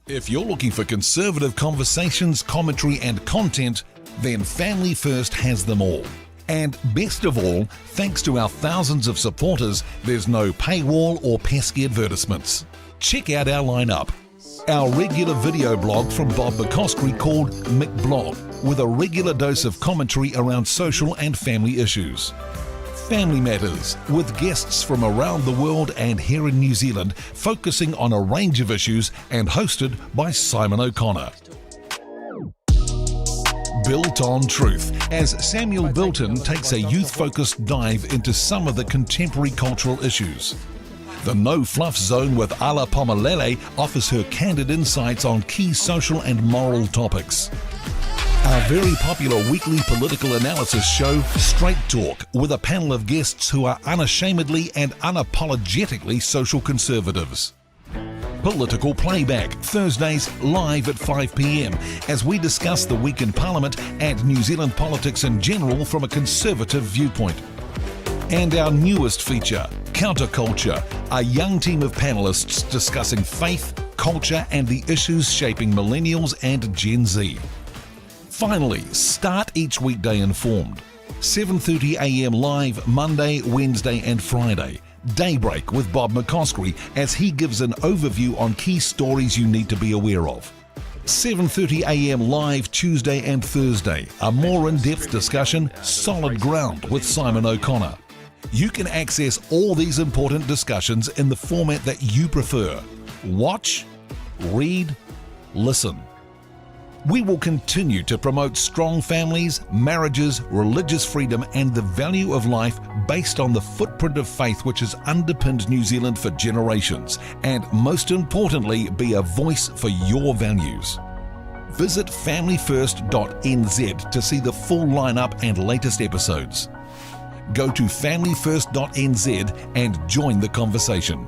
If you're looking for conservative conversations, commentary and content, then Family First has them all. And best of all, thanks to our thousands of supporters, there's no paywall or pesky advertisements. Check out our lineup. Our regular video blog from Bob McCoskrie called McBlog, with a regular dose of commentary around social and family issues. Family Matters, with guests from around the world and here in New Zealand, focusing on a range of issues and hosted by Simon O'Connor. Built on Truth, as Samuel Bilton takes a youth-focused dive into some of the contemporary cultural issues. The No Fluff Zone with Ala Pomalele offers her candid insights on key social and moral topics. Our very popular weekly political analysis show, Straight Talk, with a panel of guests who are unashamedly and unapologetically social conservatives. Political Playback, Thursdays live at 5 p.m, as we discuss the week in Parliament and New Zealand politics in general from a conservative viewpoint. And our newest feature, Counterculture, a young team of panellists discussing faith, culture and the issues shaping millennials and Gen Z. Finally, start each weekday informed. 7:30 a.m. live Monday, Wednesday and Friday. Daybreak with Bob McCoskrie as he gives an overview on key stories you need to be aware of. 7:30 a.m. live Tuesday and Thursday. A more in-depth discussion, Solid Ground with Simon O'Connor. You can access all these important discussions in the format that you prefer. Watch, read, listen. We will continue to promote strong families, marriages, religious freedom and the value of life based on the footprint of faith which has underpinned New Zealand for generations, and most importantly, be a voice for your values. Visit familyfirst.nz to see the full lineup and latest episodes. Go to familyfirst.nz and join the conversation.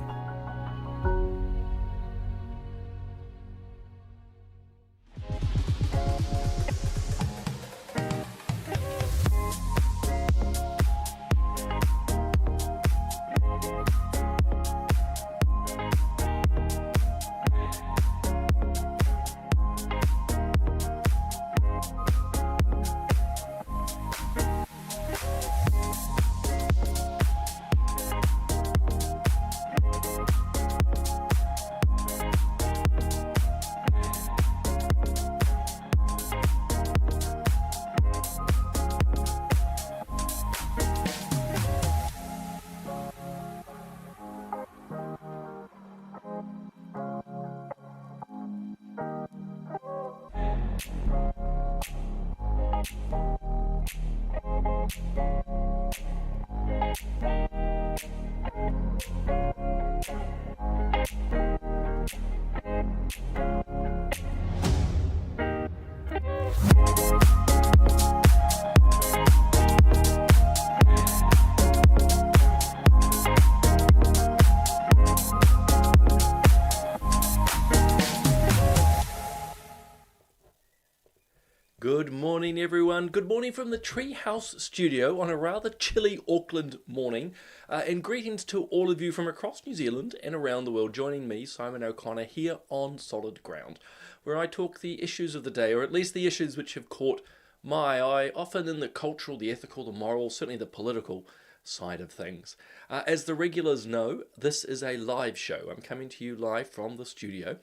Good morning everyone, good morning from the Treehouse studio on a rather chilly Auckland morning, and greetings to all of you from across New Zealand and around the world joining me, Simon O'Connor, here on Solid Ground, where I talk the issues of the day, or at least the issues which have caught my eye, often in the cultural, the ethical, the moral, certainly the political side of things. As the regulars know, this is a live show. I'm coming to you live from the studio.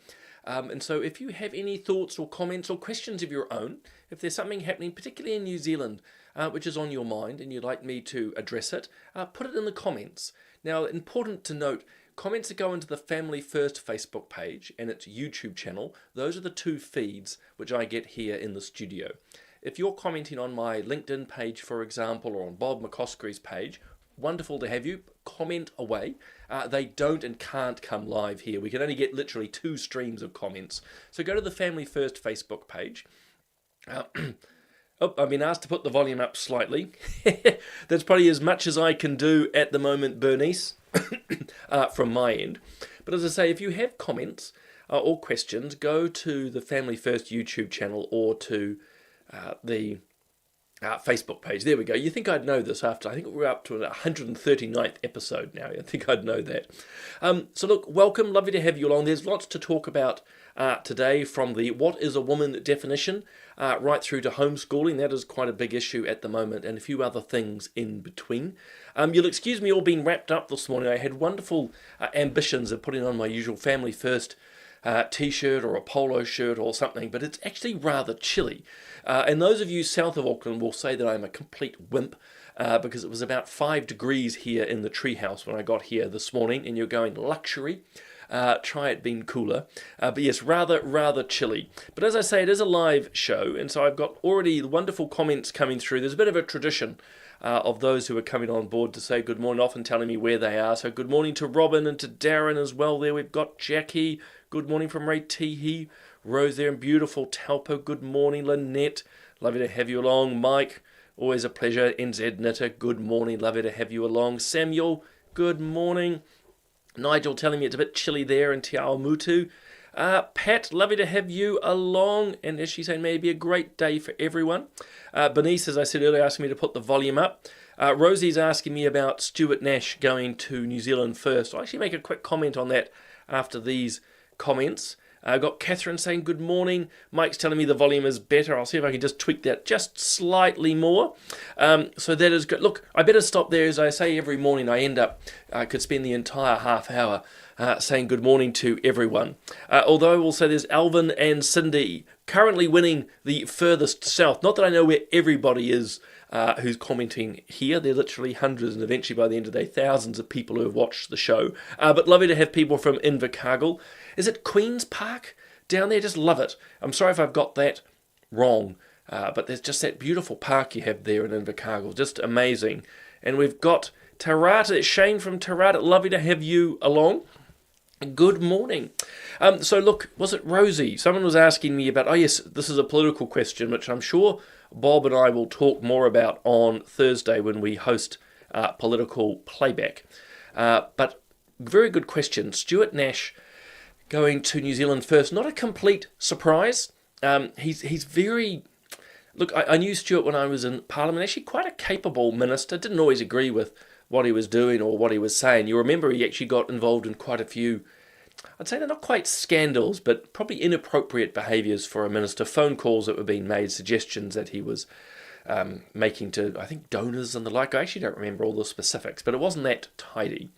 And so if you have any thoughts or comments or questions of your own, if there's something happening, particularly in New Zealand, which is on your mind and you'd like me to address it, put it in the comments. Now, important to note, comments that go into the Family First Facebook page and its YouTube channel, those are the two feeds which I get here in the studio. If you're commenting on my LinkedIn page, for example, or on Bob McCoskrie's page, wonderful to have you. Comment away. They don't and can't come live here. We can only get literally 2 streams of comments. So go to the Family First Facebook page. I've been asked to put the volume up slightly. That's probably as much as I can do at the moment, Bernice, from my end. But as I say, if you have comments or questions, go to the Family First YouTube channel or to the Facebook page. There we go. You think I'd know this after, I think we're up to an 139th episode now. I think I'd know that. So look, welcome. Lovely to have you along. There's lots to talk about today, from the what is a woman definition right through to homeschooling. That is quite a big issue at the moment, and a few other things in between. You'll excuse me all being wrapped up this morning. I had wonderful ambitions of putting on my usual Family First t-shirt or a polo shirt or something, but it's actually rather chilly. And those of you south of Auckland will say that I'm a complete wimp, because it was about 5 degrees here in the treehouse when I got here this morning, and you're going luxury. Try it being cooler. But yes, rather chilly. But as I say, it is a live show, and so I've got already wonderful comments coming through. There's a bit of a tradition of those who are coming on board to say good morning, often telling me where they are. So good morning to Robin and to Darren as well there. We've got Jackie. Good morning from Ray Teehee. Rose there and beautiful Taupo. Good morning, Lynette. Lovely to have you along. Mike, always a pleasure. NZ Knitter, good morning. Lovely to have you along. Samuel, good morning. Nigel telling me it's a bit chilly there in Te Awamutu. Pat, lovely to have you along. And as she's saying, maybe a great day for everyone. Bernice, as I said earlier, asking me to put the volume up. Rosie's asking me about Stuart Nash going to New Zealand first. I'll actually make a quick comment on that after these comments. I've got Catherine saying good morning. Mike's telling me the volume is better. I'll see if I can just tweak that just slightly more. So that is good. Look, I better stop there. As I say every morning, I end up, I could spend the entire half hour saying good morning to everyone. Although I will say there's Alvin and Cindy currently winning the furthest south. Not that I know where everybody is who's commenting here. There are literally hundreds, and eventually by the end of the day, thousands of people who have watched the show. But lovely to have people from Invercargill. Is it Queen's Park down there? Just love it. I'm sorry if I've got that wrong, but there's just that beautiful park you have there in Invercargill. Just amazing. And we've got Tarata, Shane from Tarata. Lovely to have you along. Good morning. So look, was it Rosie? Someone was asking me about, oh yes, this is a political question, which I'm sure Bob and I will talk more about on Thursday when we host Political Playback. But very good question. Stuart Nash going to New Zealand first. Not a complete surprise. He's very... Look, I knew Stuart when I was in Parliament. Actually quite a capable minister. Didn't always agree with what he was doing or what he was saying. You remember he actually got involved in quite a few, I'd say they're not quite scandals, but probably inappropriate behaviours for a minister. Phone calls that were being made, suggestions that he was making to, I think, donors and the like. I actually don't remember all the specifics, but it wasn't that tidy.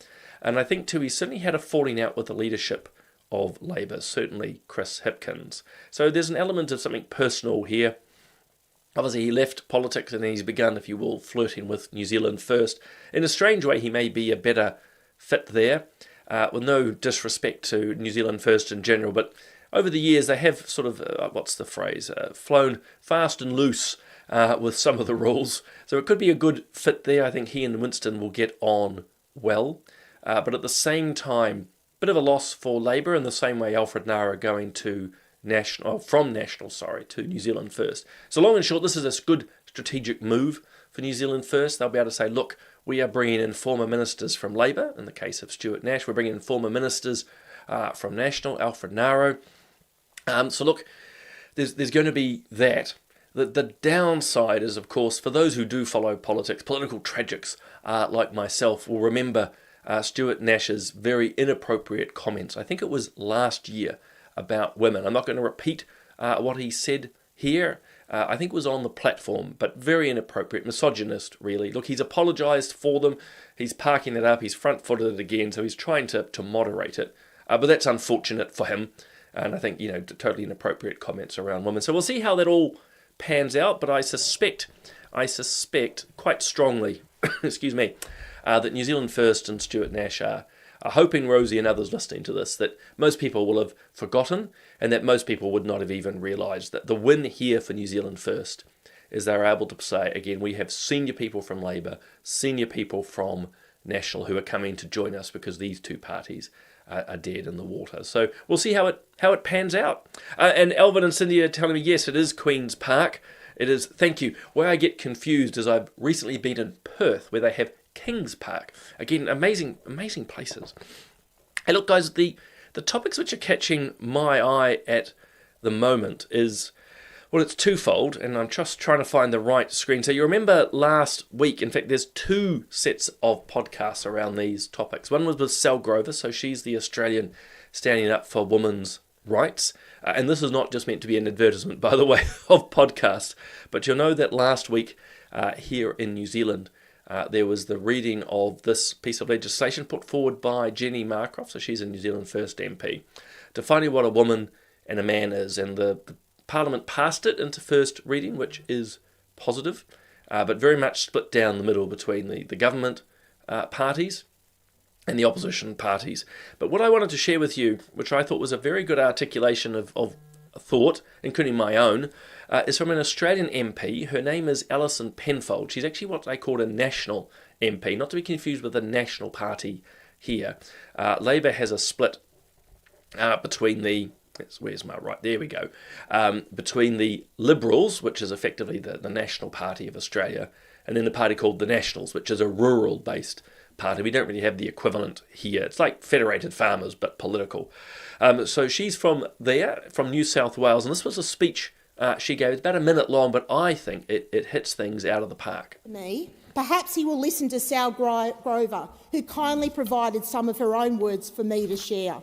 And I think, too, he certainly had a falling out with the leadership of Labour, certainly Chris Hipkins. So there's an element of something personal here. Obviously, he left politics and he's begun, if you will, flirting with New Zealand first. In a strange way, he may be a better fit there, with no disrespect to New Zealand first in general. But over the years, they have sort of, flown fast and loose with some of the rules. So it could be a good fit there. I think he and Winston will get on well. But at the same time, bit of a loss for Labour in the same way Alfred Nara going to from National to New Zealand first. So long and short, this is a good strategic move for New Zealand first. They'll be able to say, look, we are bringing in former ministers from Labour. In the case of Stuart Nash, we're bringing in former ministers from National, Alfred Nara. So look, there's going to be that. The downside is, of course, for those who do follow politics, political tragics like myself will remember Stuart Nash's very inappropriate comments. I think it was last year about women. I'm not going to repeat what he said here. I think it was on the platform, but very inappropriate, misogynist, really. Look, he's apologised for them. He's parking it up. He's front-footed it again, so he's trying to moderate it. But that's unfortunate for him. And I think, totally inappropriate comments around women. So we'll see how that all pans out, but I suspect quite strongly, excuse me, that New Zealand First and Stuart Nash are hoping, Rosie and others listening to this, that most people will have forgotten and that most people would not have even realised that the win here for New Zealand First is they're able to say, again, we have senior people from Labour, senior people from National who are coming to join us because these two parties are dead in the water. So we'll see how it pans out. And Alvin and Cindy are telling me, yes, it is Queen's Park. It is, thank you. Where I get confused is I've recently been in Perth where they have Kings Park. Again, amazing places. Hey, look, guys, the topics which are catching my eye at the moment is, Well, it's twofold, and I'm just trying to find the right screen. So you remember last week, in fact, there's two sets of podcasts around these topics. One was with Sal Grover, so she's the Australian standing up for women's rights. And this is not just meant to be an advertisement, by the way, of podcasts. But you'll know that last week here in New Zealand, there was the reading of this piece of legislation put forward by Jenny Marcroft, so she's a New Zealand First MP, defining what a woman and a man is. And the Parliament passed it into first reading, which is positive, but very much split down the middle between the government parties and the opposition parties. But what I wanted to share with you, which I thought was a very good articulation of thought, including my own, is from an Australian MP. Her name is Alison Penfold. She's actually what they call a national MP, not to be confused with the National Party here. Labour has a split between the... Where's my right? There we go. Between the Liberals, which is effectively the National Party of Australia, and then the party called the Nationals, which is a rural-based party. We don't really have the equivalent here. It's like Federated Farmers, but political. So she's from there, from New South Wales, and this was a speech she gave. It's about a minute long, but I think it hits things out of the park. Perhaps he will listen to Sal Grover, who kindly provided some of her own words for me to share.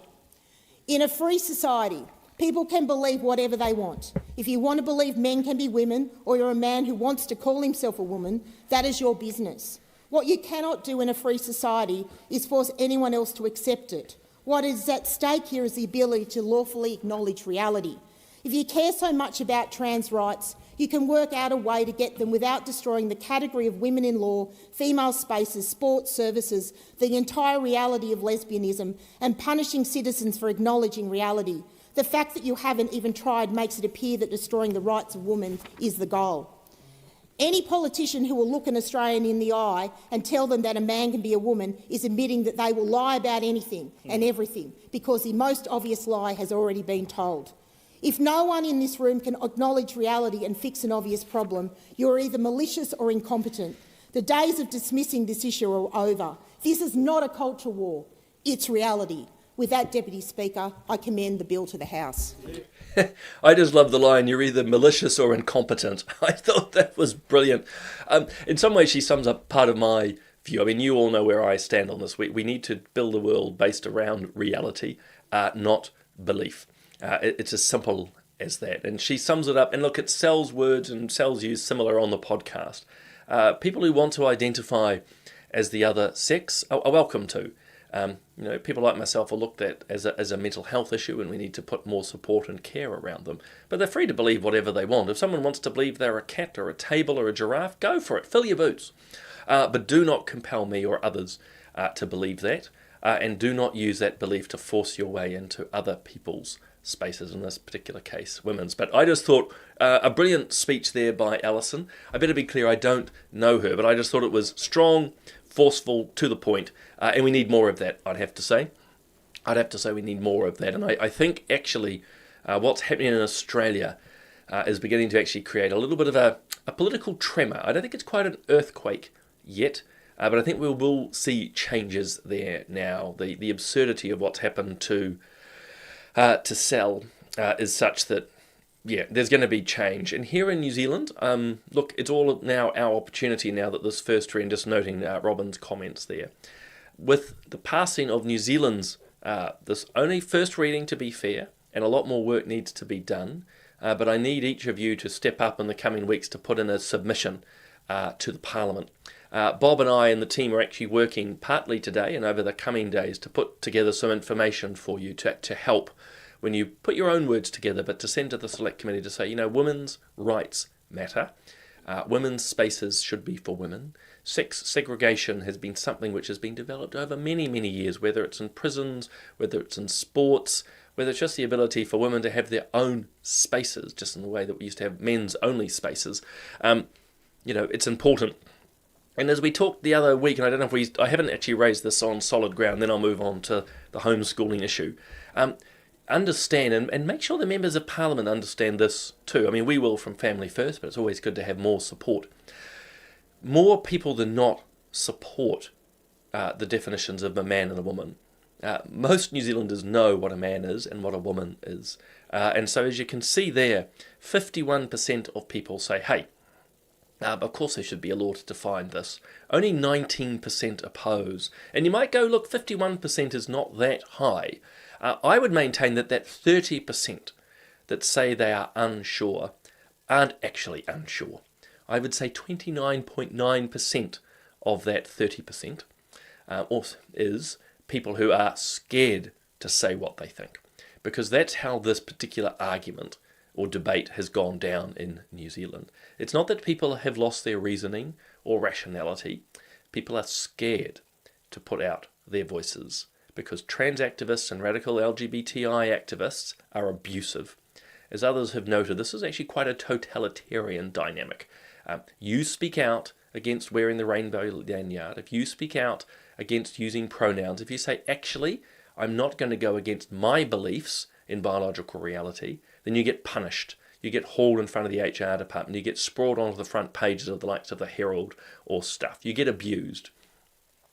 In a free society, people can believe whatever they want. If you want to believe men can be women, or you're a man who wants to call himself a woman, that is your business. What you cannot do in a free society is force anyone else to accept it. What is at stake here is the ability to lawfully acknowledge reality. If you care so much about trans rights, you can work out a way to get them without destroying the category of women in law, female spaces, sports services, the entire reality of lesbianism, and punishing citizens for acknowledging reality. The fact that you haven't even tried makes it appear that destroying the rights of women is the goal. Any politician who will look an Australian in the eye and tell them that a man can be a woman is admitting that they will lie about anything and everything, because the most obvious lie has already been told. If no one in this room can acknowledge reality and fix an obvious problem, you're either malicious or incompetent. The days of dismissing this issue are over. This is not a culture war, it's reality. With that, Deputy Speaker, I commend the bill to the House. I just love the line, you're either malicious or incompetent. I thought that was brilliant. In some ways, she sums up part of my view. I mean, you all know where I stand on this. We need to build a world based around reality, not belief. It's as simple as that. And she sums it up. And look, it's Sal's words, and Sal's used similar on the podcast. People who want to identify as the other sex are welcome to. People like myself are looked at as a mental health issue, and we need to put more support and care around them. But they're free to believe whatever they want. If someone wants to believe they're a cat or a table or a giraffe, go for it. Fill your boots. But do not compel me or others to believe that. And do not use that belief to force your way into other people's spaces, in this particular case, women's. But I just thought a brilliant speech there by Alison. I better be clear, I don't know her, but I just thought it was strong, forceful, to the point, and we need more of that, I'd have to say. We need more of that. And I think actually what's happening in Australia is beginning to actually create a little bit of a political tremor. I don't think it's quite an earthquake yet, but I think we will see changes there now. The absurdity of what's happened to Sal is such that, there's going to be change. And here in New Zealand, look, it's all now our opportunity now that this first reading, just noting Robin's comments there. With the passing of New Zealand's, this only first reading, to be fair, and a lot more work needs to be done, but I need each of you to step up in the coming weeks to put in a submission to the Parliament. Bob and I and the team are actually working partly today and over the coming days to put together some information for you to help when you put your own words together, but to send to the Select Committee to say, women's rights matter. Women's spaces should be for women. Sex segregation has been something which has been developed over many, many years, whether it's in prisons, whether it's in sports, whether it's just the ability for women to have their own spaces, just in the way that we used to have men's only spaces. It's important. And as we talked the other week, and I don't know if I haven't actually raised this on solid ground, then I'll move on to the homeschooling issue. Understand and make sure the members of Parliament understand this too. I mean, we will from Family First, but it's always good to have more support. More people than not support the definitions of a man and a woman. Most New Zealanders know what a man is and what a woman is. And so as you can see there, 51% of people say, hey, of course there should be a law to define this. Only 19% oppose. And you might go, look, 51% is not that high. I would maintain that 30% that say they are unsure aren't actually unsure. I would say 29.9% of that 30% is people who are scared to say what they think. Because that's how this particular argument or debate has gone down in New Zealand. It's not that people have lost their reasoning or rationality. People are scared to put out their voices because trans activists and radical LGBTI activists are abusive. As others have noted, this is actually quite a totalitarian dynamic. You speak out against wearing the rainbow lanyard, if you speak out against using pronouns, if you say, actually, I'm not going to go against my beliefs in biological reality, then you get punished. You get hauled in front of the HR department. You get sprawled onto the front pages of the likes of the Herald or stuff. You get abused.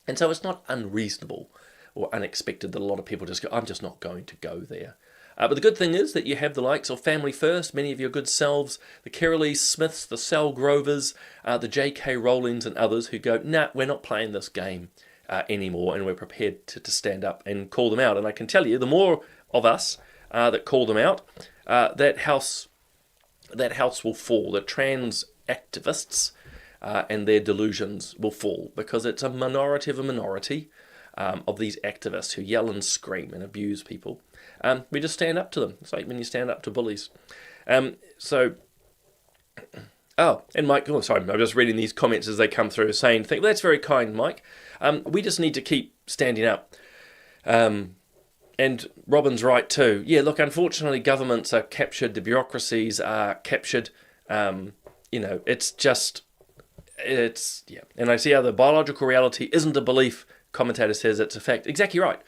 And so it's not unreasonable or unexpected that a lot of people just go, I'm just not going to go there. But the good thing is that you have the likes of Family First, many of your good selves, the Carolee Smiths, the Sal Grovers, the J.K. Rowlings and others who go, nah, we're not playing this game anymore, and we're prepared to stand up and call them out. And I can tell you, the more of us that call them out, that house will fall. The trans activists and their delusions will fall, because it's a minority of a minority of these activists who yell and scream and abuse people. We just stand up to them. It's like when you stand up to bullies. And Mike, sorry, I'm just reading these comments as they come through, saying, well, that's very kind, Mike. We just need to keep standing up. And Robin's right too. Yeah, look, unfortunately, governments are captured, the bureaucracies are captured. It's yeah. And I see how the biological reality isn't a belief. Commentator says it's a fact. Exactly right.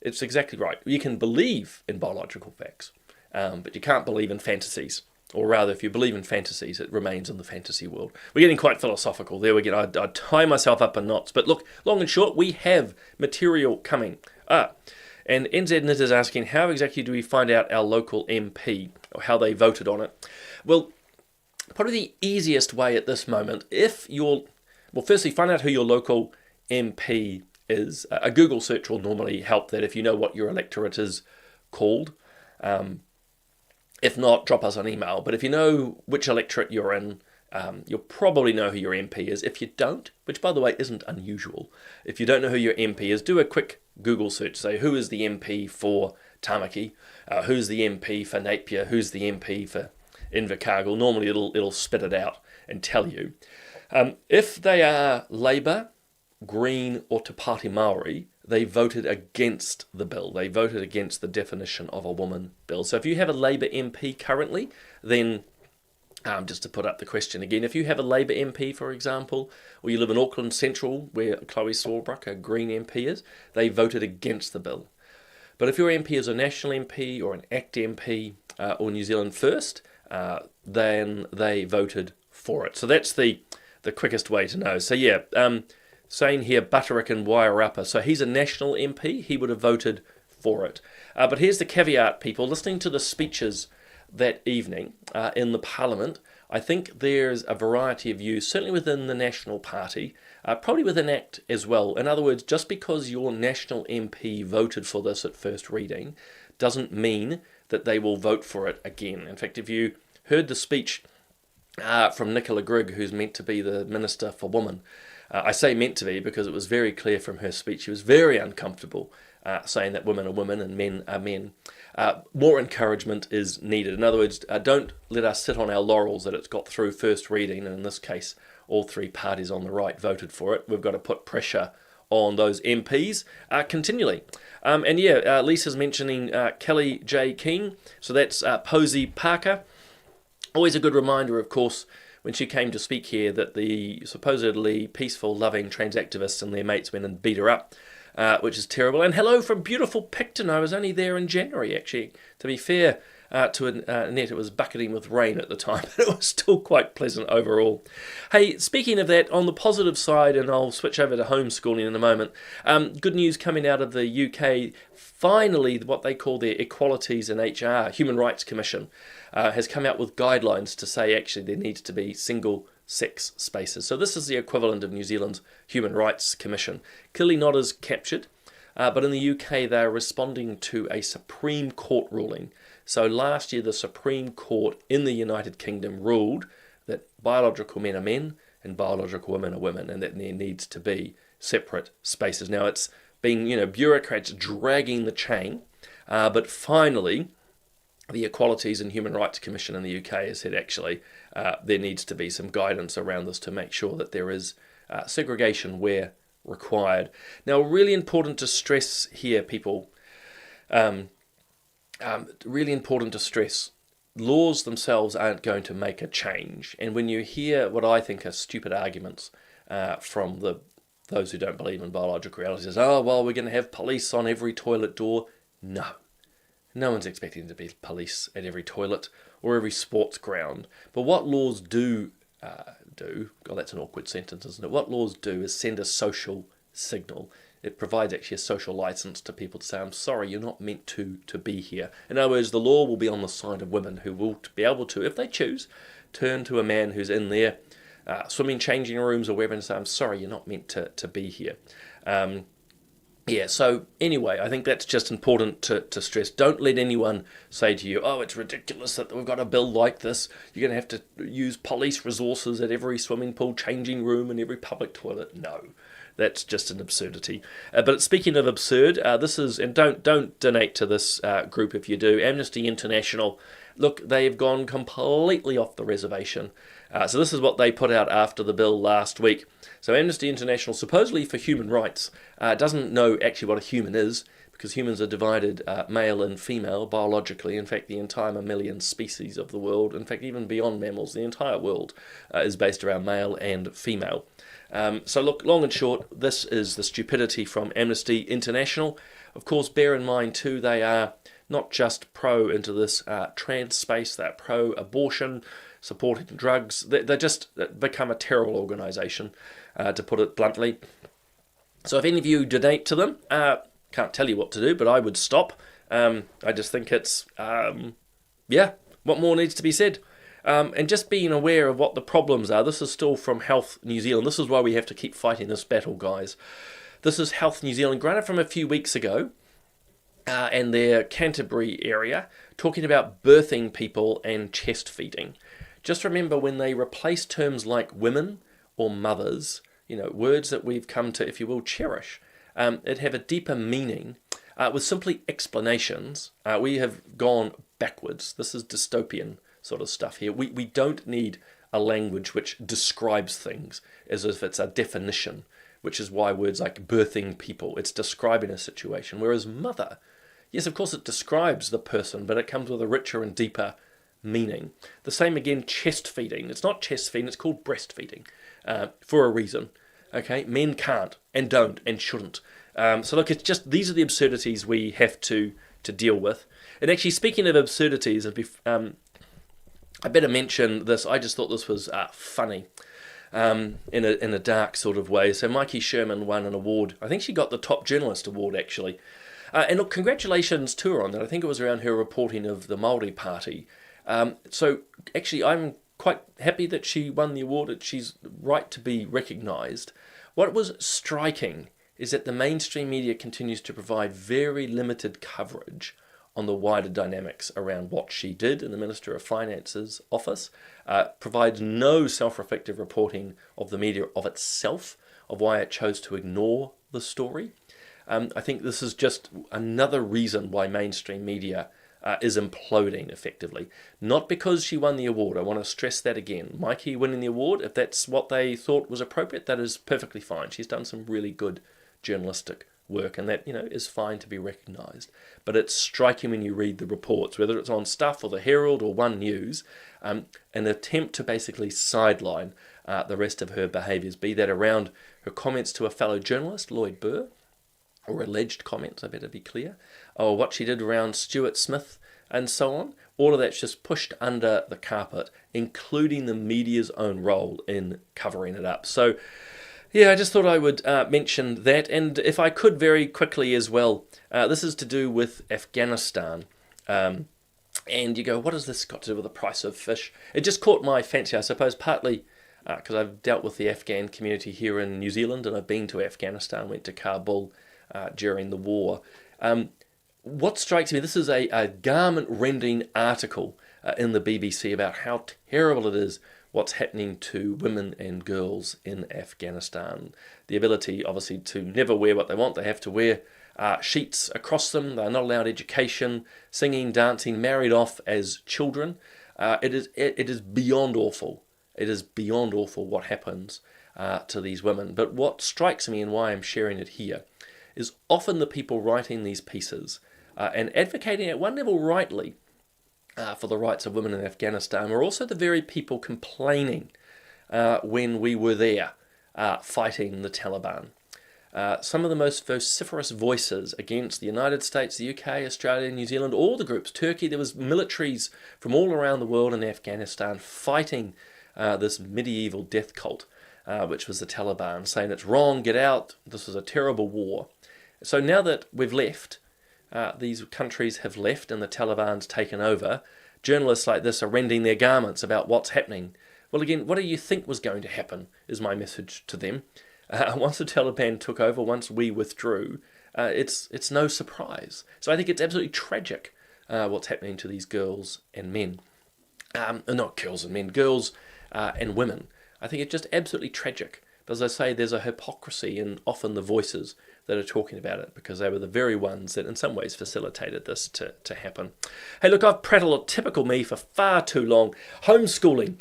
It's exactly right. You can believe in biological facts, but you can't believe in fantasies. Or rather, if you believe in fantasies, it remains in the fantasy world. We're getting quite philosophical. There we go. I tie myself up in knots. But look, long and short, we have material coming. And NZNet is asking, how exactly do we find out our local MP, or how they voted on it? Well, probably the easiest way at this moment, firstly, find out who your local MP is. A Google search will normally help that if you know what your electorate is called. If not, drop us an email. But if you know which electorate you're in, you'll probably know who your MP is. If you don't, which by the way isn't unusual, if you don't know who your MP is, do a quick Google search. Say, who is the MP for Tamaki? Who's the MP for Napier? Who's the MP for Invercargill? Normally it'll spit it out and tell you. If they are Labour, Green or Te Pāti Māori, they voted against the bill. They voted against the definition of a woman bill. So if you have a Labour MP currently, then just to put up the question again, if you have a Labour MP, for example, or you live in Auckland Central, where Chloe Sawbrook, a Green MP is, they voted against the bill. But if your MP is a National MP or an ACT MP or New Zealand First, then they voted for it. So that's the quickest way to know. So yeah, saying here Butterick and Wairarapa. So he's a National MP. He would have voted for it. But here's the caveat, people. Listening to the speeches that evening in the Parliament, I think there's a variety of views, certainly within the National Party, probably within ACT as well. In other words, just because your National MP voted for this at first reading doesn't mean that they will vote for it again. In fact, if you heard the speech from Nicola Grigg, who's meant to be the Minister for Women, I say meant to be because it was very clear from her speech. She was very uncomfortable saying that women are women and men are men. More encouragement is needed. In other words, don't let us sit on our laurels that it's got through first reading, and in this case, all three parties on the right voted for it. We've got to put pressure on those MPs continually. Lisa's mentioning Kelly J. King, so that's Posey Parker. Always a good reminder, of course, when she came to speak here, that the supposedly peaceful, loving trans activists and their mates went and beat her up. which is terrible. And hello from beautiful Picton. I was only there in January, actually. To be fair to Annette, it was bucketing with rain at the time, but it was still quite pleasant overall. Hey, speaking of that, on the positive side, and I'll switch over to homeschooling in a moment, good news coming out of the UK. Finally, what they call their Equalities in HR, Human Rights Commission, has come out with guidelines to say actually there needs to be single-sex spaces. So this is the equivalent of New Zealand's Human Rights Commission. Clearly not as captured, but in the UK they're responding to a Supreme Court ruling. So last year the Supreme Court in the United Kingdom ruled that biological men are men and biological women are women, and that there needs to be separate spaces. Now it's been, bureaucrats dragging the chain, but finally the Equalities and Human Rights Commission in the UK has said actually there needs to be some guidance around this to make sure that there is segregation where required. Now, really important to stress here, people, really important to stress, laws themselves aren't going to make a change. And when you hear what I think are stupid arguments from those who don't believe in biological reality, says, oh, well, we're going to have police on every toilet door. No one's expecting to be police at every toilet or every sports ground. But what laws do, God, that's an awkward sentence, isn't it? What laws do is send a social signal. It provides actually a social license to people to say, I'm sorry, you're not meant to be here. In other words, the law will be on the side of women who will be able to, if they choose, turn to a man who's in their swimming, changing rooms or wherever and say, I'm sorry, you're not meant to be here. So anyway, I think that's just important to stress. Don't let anyone say to you, oh, it's ridiculous that we've got a bill like this. You're going to have to use police resources at every swimming pool, changing room and every public toilet. No, that's just an absurdity. But speaking of absurd, this is, and don't donate to this group if you do, Amnesty International. Look, they've gone completely off the reservation. So this is what they put out after the bill last week. So Amnesty International, supposedly for human rights, doesn't know actually what a human is, because humans are divided male and female biologically. In fact, the entire mammalian species of the world, in fact, even beyond mammals, the entire world is based around male and female. So look, long and short, this is the stupidity from Amnesty International. Of course, bear in mind too, they are not just pro into this trans space, they're pro-abortion, supporting drugs. They just become a terrible organisation, to put it bluntly. So if any of you donate to them, can't tell you what to do, but I would stop. I just think it's, what more needs to be said? And just being aware of what the problems are. This is still from Health New Zealand. This is why we have to keep fighting this battle, guys. This is Health New Zealand, granted from a few weeks ago, and their Canterbury area, talking about birthing people and chest feeding. Just remember, when they replace terms like women or mothers, words that we've come to, if you will, cherish, it have a deeper meaning. With simply explanations, we have gone backwards. This is dystopian sort of stuff here. We don't need a language which describes things as if it's a definition, which is why words like birthing people, it's describing a situation. Whereas mother, yes, of course it describes the person, but it comes with a richer and deeper meaning. The same again, chest feeding. It's not chest feeding, it's called breastfeeding, for a reason. Okay, men can't and don't and shouldn't. So look, it's just, these are the absurdities we have to deal with. And actually, speaking of absurdities, I better mention this. I just thought this was funny, in a dark sort of way. So Mikey Sherman won an award. I think she got the Top Journalist Award, actually. And look, congratulations to her on that. I think it was around her reporting of the Māori Party. So actually, I'm quite happy that she won the award, that she's right to be recognised. What was striking is that the mainstream media continues to provide very limited coverage on the wider dynamics around what she did in the Minister of Finance's office, provides no self-reflective reporting of the media of itself, of why it chose to ignore the story. I think this is just another reason why mainstream media is imploding effectively. Not because she won the award. I want to stress that again. Mikey winning the award, if that's what they thought was appropriate, that is perfectly fine. She's done some really good journalistic work, and that, is fine to be recognised. But it's striking when you read the reports, whether it's on Stuff or the Herald or One News, an attempt to basically sideline the rest of her behaviours, be that around her comments to a fellow journalist, Lloyd Burr, or alleged comments, I better be clear, or what she did around Stuart Smith and so on. All of that's just pushed under the carpet, including the media's own role in covering it up. So, yeah, I just thought I would mention that. And if I could very quickly as well, this is to do with Afghanistan. And you go, what has this got to do with the price of fish? It just caught my fancy, I suppose, partly because I've dealt with the Afghan community here in New Zealand, and I've been to Afghanistan, went to Kabul during the war. What strikes me, this is a garment-rending article in the BBC about how terrible it is what's happening to women and girls in Afghanistan. The ability, obviously, to never wear what they want. They have to wear sheets across them. They're not allowed education, singing, dancing, married off as children. It is beyond awful. It is beyond awful what happens to these women. But what strikes me and why I'm sharing it here is often the people writing these pieces and advocating at one level rightly for the rights of women in Afghanistan were also the very people complaining when we were there fighting the Taliban. Some of the most vociferous voices against the United States, the UK, Australia, New Zealand, all the groups, Turkey, there was militaries from all around the world in Afghanistan fighting this medieval death cult, which was the Taliban, saying it's wrong, get out, this was a terrible war. So now that we've left, these countries have left and the Taliban's taken over, journalists like this are rending their garments about what's happening. Well, again, what do you think was going to happen is my message to them. Once the Taliban took over, once we withdrew, it's no surprise. So I think it's absolutely tragic what's happening to these girls and men. Not girls and men, girls and women. I think it's just absolutely tragic. But as I say, there's a hypocrisy in often the voices that are talking about it, because they were the very ones that in some ways facilitated this to happen. Hey, look, I've prattled typical me for far too long. Homeschooling.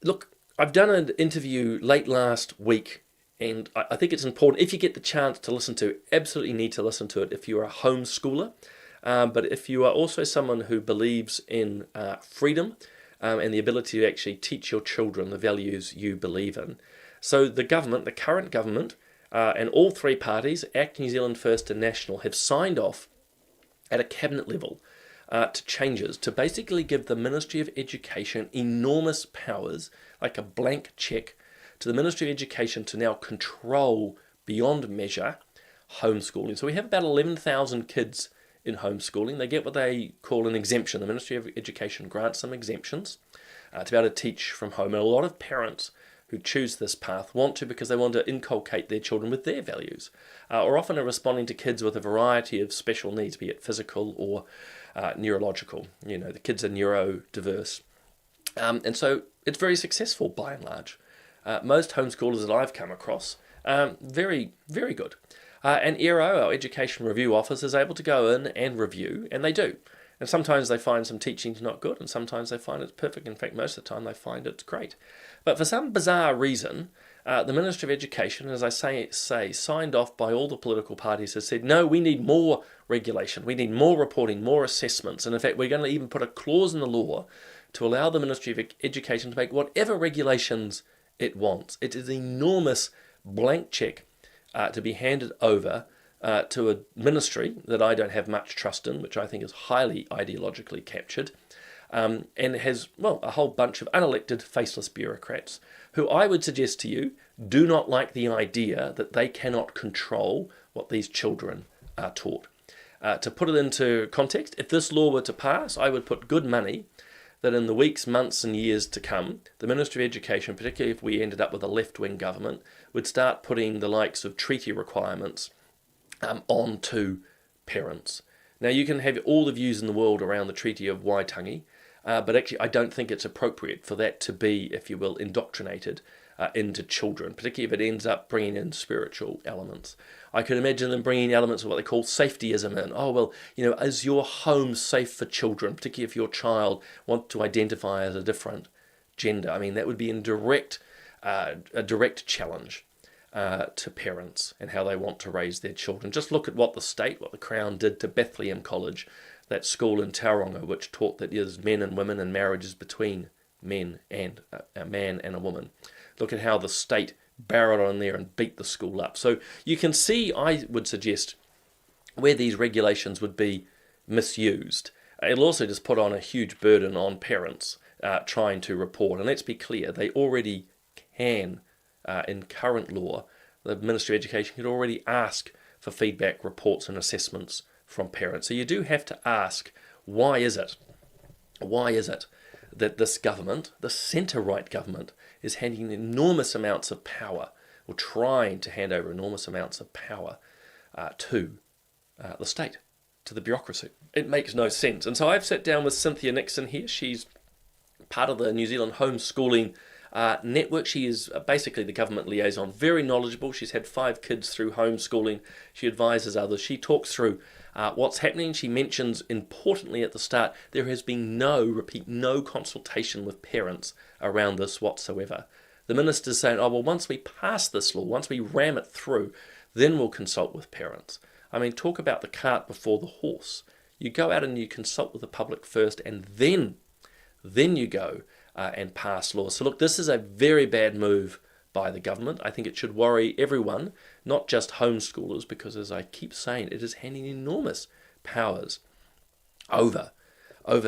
Look, I've done an interview late last week, and I think it's important, if you get the chance to listen to it, absolutely need to listen to it if you're a homeschooler. But if you are also someone who believes in freedom and the ability to actually teach your children the values you believe in. So the government, the current government, and all three parties, ACT, New Zealand First and National, have signed off at a cabinet level to changes to basically give the Ministry of Education enormous powers, like a blank check, to the Ministry of Education to now control beyond measure homeschooling. So we have about 11,000 kids in homeschooling. They get what they call an exemption. The Ministry of Education grants some exemptions to be able to teach from home. And a lot of parents who choose this path want to because they want to inculcate their children with their values, or often are responding to kids with a variety of special needs, be it physical or neurological. You know, the kids are neurodiverse. And so it's very successful by and large. Most homeschoolers that I've come across, very, very good. And ERO, our Education Review Office, is able to go in and review, and they do. And sometimes they find some teaching's not good, and sometimes they find it's perfect. In fact, most of the time they find it's great. But for some bizarre reason, the Ministry of Education, as I say, signed off by all the political parties, has said, no, we need more regulation, we need more reporting, more assessments. And in fact, we're going to even put a clause in the law to allow the Ministry of Education to make whatever regulations it wants. It is an enormous blank check to be handed over to a ministry that I don't have much trust in, which I think is highly ideologically captured, and has, well, a whole bunch of unelected, faceless bureaucrats who I would suggest to you do not like the idea that they cannot control what these children are taught. To put it into context, if this law were to pass, I would put good money that in the weeks, months and years to come, the Ministry of Education, particularly if we ended up with a left-wing government, would start putting the likes of treaty requirements on to parents. Now, you can have all the views in the world around the Treaty of Waitangi, but actually I don't think it's appropriate for that to be, if you will, indoctrinated into children, particularly if it ends up bringing in spiritual elements. I could imagine them bringing elements of what they call safetyism in. Oh, well, you know, is your home safe for children, particularly if your child wants to identify as a different gender? I mean, that would be a direct challenge to parents and how they want to raise their children. Just look at what the Crown did to Bethlehem College, that school in Tauranga, which taught that there's men and women and marriages between men and a man and a woman. Look at how the state barrel on there and beat the school up. So you can see, I would suggest, where these regulations would be misused. It'll also just put on a huge burden on parents trying to report. And let's be clear, they already can, in current law, the Ministry of Education could already ask for feedback reports and assessments from parents. So you do have to ask, why is it that this government, the centre-right government, is handing enormous amounts of power, or trying to hand over enormous amounts of power to the state, to the bureaucracy? It makes no sense. And so I've sat down with Cynthia Nixon here. She's part of the New Zealand homeschooling network. She is basically the government liaison, very knowledgeable. She's had 5 kids through homeschooling. She advises others. She talks through what's happening. She mentions, importantly at the start, there has been no consultation with parents around this whatsoever. The minister's saying, oh, well, once we pass this law, once we ram it through, then we'll consult with parents. I mean, talk about the cart before the horse. You go out and you consult with the public first, and then you go and pass laws. So look, this is a very bad move by the government. I think it should worry everyone, not just homeschoolers, because as I keep saying, it is handing enormous powers over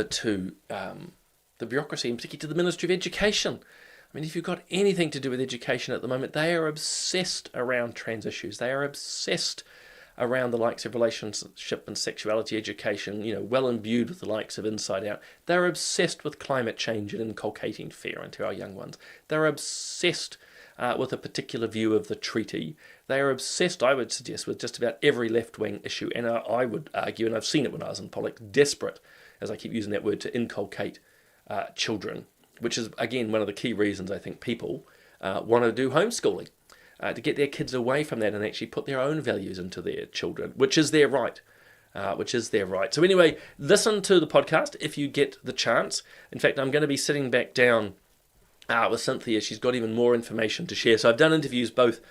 to the bureaucracy, and particularly to the Ministry of Education. I mean, if you've got anything to do with education at the moment, they are obsessed around trans issues. They are obsessed around the likes of relationship and sexuality education, well imbued with the likes of Inside Out. They're obsessed with climate change and inculcating fear into our young ones. They're obsessed with a particular view of the treaty. They are obsessed, I would suggest, with just about every left-wing issue. And I would argue, and I've seen it when I was in politics, desperate, as I keep using that word, to inculcate children, which is, again, one of the key reasons I think people want to do homeschooling. To get their kids away from that and actually put their own values into their children, which is their right. So anyway, listen to the podcast if you get the chance. In fact, I'm going to be sitting back down with Cynthia. She's got even more information to share. So I've done interviews both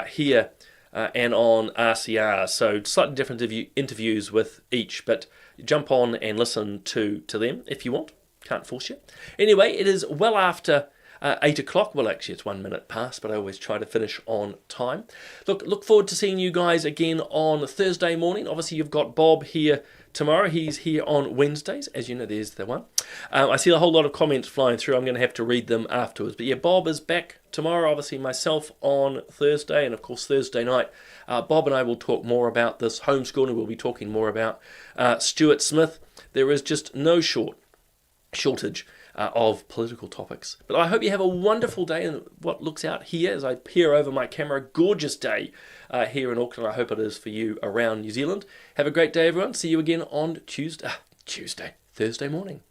here and on RCR, so slightly different interviews with each, but jump on and listen to them if you want. Can't force you. Anyway, it is well after 8 o'clock. Well, actually, it's 1 minute past, but I always try to finish on time. Look forward to seeing you guys again on Thursday morning. Obviously, you've got Bob here tomorrow. He's here on Wednesdays. As you know, there's the one. I see a whole lot of comments flying through. I'm going to have to read them afterwards. But yeah, Bob is back tomorrow. Obviously, myself on Thursday. And of course, Thursday night, Bob and I will talk more about this homeschooling. We'll be talking more about Stuart Smith. There is just no shortage of political topics. But I hope you have a wonderful day in what looks out here as I peer over my camera. Gorgeous day here in Auckland. I hope it is for you around New Zealand. Have a great day, everyone. See you again on Thursday morning.